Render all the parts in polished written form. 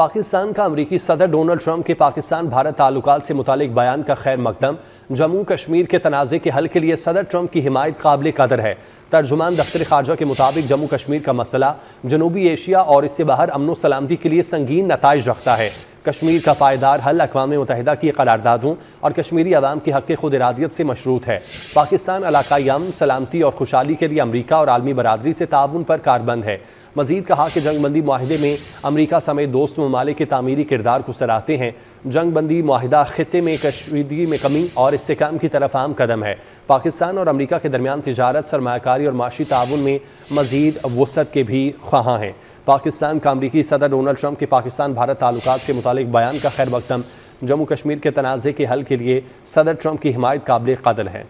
पाकिस्तान का अमरीकी सदर डोनाल्ड ट्रंप के पाकिस्तान भारत ताल्लुकात से मुतालिक बयान का खैर मकदम। जम्मू कश्मीर के तनाज़े के हल के लिए सदर ट्रंप की हिमायत काबिल कदर है। तर्जुमान दफ्तर खारजा के मुताबिक जम्मू कश्मीर का मसला जनूबी एशिया और इससे बाहर अमन सलामती के लिए संगीन नताइज रखता है। कश्मीर का पायदार हल अक़वाम मुत्तहिदा की करारदादों और कश्मीरी अवाम की हक़ खुद इरादियत से मशरूत है। पाकिस्तान इलाकाई अमन, सलामती और खुशहाली के लिए अमरीका और आलमी बरादरी से ताउन पर कारबंद है। मजीद कहा कि जंग बंदी मुआहिदे में अमरीका समेत दोस्त ममालिक के तामीरी किरदार को सराहते हैं। जंग बंदी मुआहिदा खित्ते में कशीदगी में कमी और इस्तेहकाम की तरफ आम कदम है। पाकिस्तान और अमरीका के दरमियान तिजारत, सरमायाकारी और माशी ताउन में मजीद वसअत के भी ख्वाहां हैं। पाकिस्तान का अमरीकी सदर डोनाल्ड ट्रंप के पाकिस्तान भारत ताल्लुकात से मुतालिक बयान का खैर मकदम जम्मू कश्मीर के तनाज़े के हल के लिए सदर ट्रंप की हिमायत काबिल कदर है।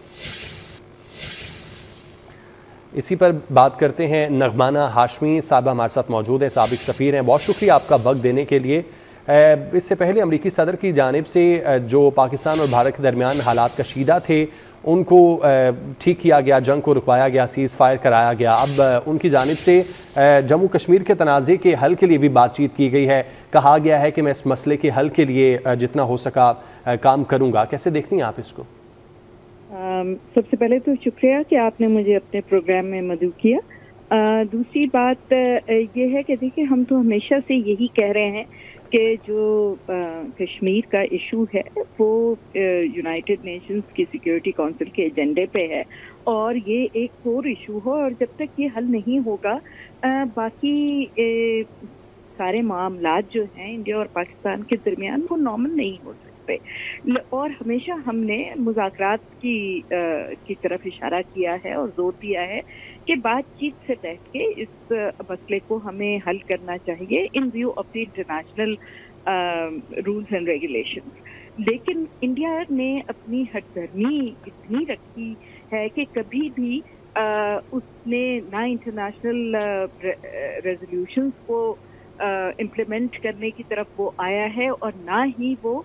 इसी पर बात करते हैं। नगमाना हाशमी साहब हमारे साथ मौजूद है, साबिक सफ़ीर हैं। बहुत शुक्रिया आपका वक्त देने के लिए। इससे पहले अमरीकी सदर की जानिब से जो पाकिस्तान और भारत के दरमियान हालात कशीदा थे उनको ठीक किया गया, जंग को रुकवाया गया, सीज़ फायर कराया गया। अब उनकी जानिब से जम्मू कश्मीर के तनाज़े के हल के लिए भी बातचीत की गई है। कहा गया है कि मैं इस मसले के हल के लिए जितना हो सका काम करूँगा। कैसे देखती हैं आप इसको? सबसे पहले तो शुक्रिया कि आपने मुझे अपने प्रोग्राम में मदऊ किया। दूसरी बात ये है कि देखिए, हम तो हमेशा से यही कह रहे हैं कि जो कश्मीर का इशू है वो यूनाइटेड नेशंस की सिक्योरिटी काउंसिल के एजेंडे पे है और ये एक कोर इशू हो, और जब तक ये हल नहीं होगा बाकी सारे मामलात जो हैं इंडिया और पाकिस्तान के दरमियान वो नॉर्मल नहीं हो सकते। और हमेशा हमने मुज़ाकरात की तरफ इशारा किया है और जोर दिया है कि बातचीत से बैठ के इस मसले को हमें हल करना चाहिए इन view of the international rules and regulations. लेकिन इंडिया ने अपनी हठधर्मी इतनी रखी है कि कभी भी उसने ना इंटरनेशनल रेजोल्यूशंस को इम्प्लीमेंट करने की तरफ वो आया है और ना ही वो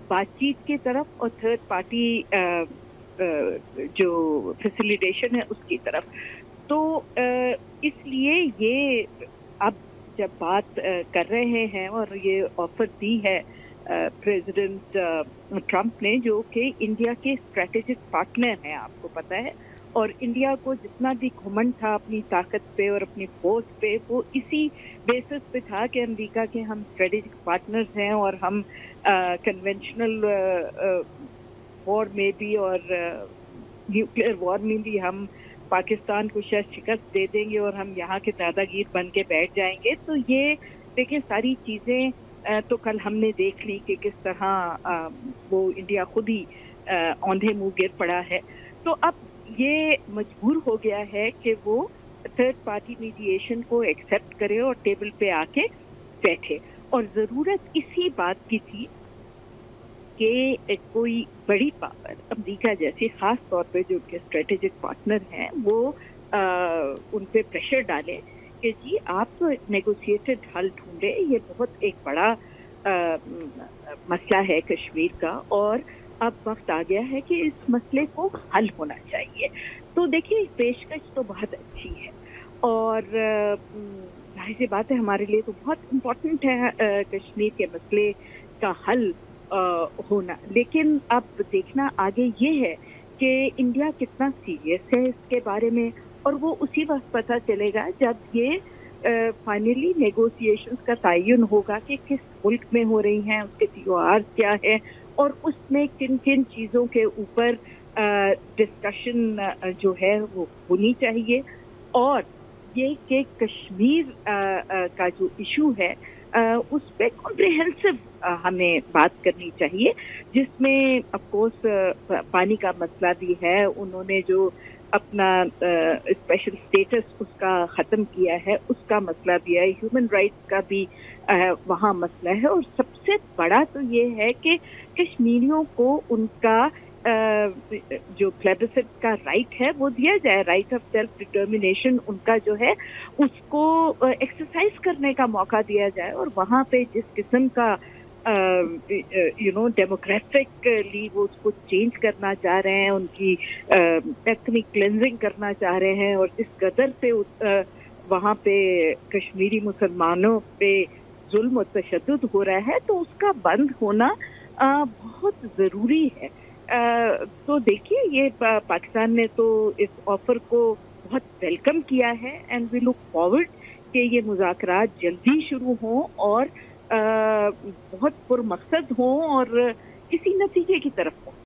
बातचीत की तरफ और थर्ड पार्टी जो फैसिलिटेशन है उसकी तरफ। तो इसलिए ये अब जब बात कर रहे हैं और ये ऑफर दी है प्रेसिडेंट ट्रंप ने, जो कि इंडिया के स्ट्रेटेजिक पार्टनर हैं, आपको पता है, और इंडिया को जितना भी घमंड था अपनी ताकत पे और अपनी फोर्स पे, वो इसी बेसिस पे था कि अमेरिका के हम स्ट्रेटेजिक पार्टनर्स हैं और हम कन्वेंशनल वॉर में भी और न्यूक्लियर वॉर में भी हम पाकिस्तान को शायद शिकस्त दे देंगे और हम यहाँ के दादागीर बन के बैठ जाएंगे। तो ये देखिए, सारी चीज़ें तो कल हमने देख ली कि किस तरह वो इंडिया खुद ही औंधे मुँह गिर पड़ा है। तो अब ये मजबूर हो गया है कि वो थर्ड पार्टी मीडिएशन को एक्सेप्ट करे और टेबल पे आके बैठे। और ज़रूरत इसी बात की थी कि कोई बड़ी पावर, अमेरिका जैसी, ख़ास तौर पे जो उनके स्ट्रेटेजिक पार्टनर हैं, वो उन पे प्रेशर डालें कि जी आप तो नेगोशिएटेड हल ढूंढे। ये बहुत एक बड़ा मसला है कश्मीर का और अब वक्त आ गया है कि इस मसले को हल होना चाहिए। तो देखिए, पेशकश तो बहुत अच्छी है और जाहिर सी बात है हमारे लिए तो बहुत इम्पोर्टेंट है कश्मीर के मसले का हल होना। लेकिन अब देखना आगे ये है कि इंडिया कितना सीरियस है इसके बारे में, और वो उसी वक्त पता चलेगा जब ये फाइनली नेगोशिएशंस का तयन होगा कि किस मुल्क में हो रही हैं, उसके TOR क्या है और उसमें किन किन चीज़ों के ऊपर डिस्कशन जो है वो होनी चाहिए। और ये कि कश्मीर का जो इशू है उस पर कॉम्प्रिहेंसिव हमें बात करनी चाहिए, जिसमें ऑफ कोर्स पानी का मसला भी है। उन्होंने जो अपना स्पेशल स्टेटस उसका ख़त्म किया है, उसका मसला भी है। ह्यूमन राइट्स का भी वहाँ मसला है। और सबसे बड़ा तो ये है कि कश्मीरियों को उनका जो प्लेबिसिट का राइट है वो दिया जाए, राइट ऑफ सेल्फ डिटर्मिनेशन उनका जो है उसको एक्सरसाइज करने का मौका दिया जाए। और वहाँ पे जिस किस्म का डेमोक्रेटिकली वो उसको चेंज करना चाह रहे हैं, उनकी एथनिक क्लेंजिंग करना चाह रहे हैं, और जिस कदर से वहाँ पे कश्मीरी मुसलमानों पे जुल्म और तशद्दुद हो रहा है, तो उसका बंद होना बहुत ज़रूरी है। तो देखिए, ये पाकिस्तान ने तो इस ऑफ़र को बहुत वेलकम किया है, एंड वी लुक फॉरवर्ड कि ये मुज़ाकरात जल्दी शुरू हों और बहुत पुरमक़सद हों और किसी नतीजे की तरफ हों।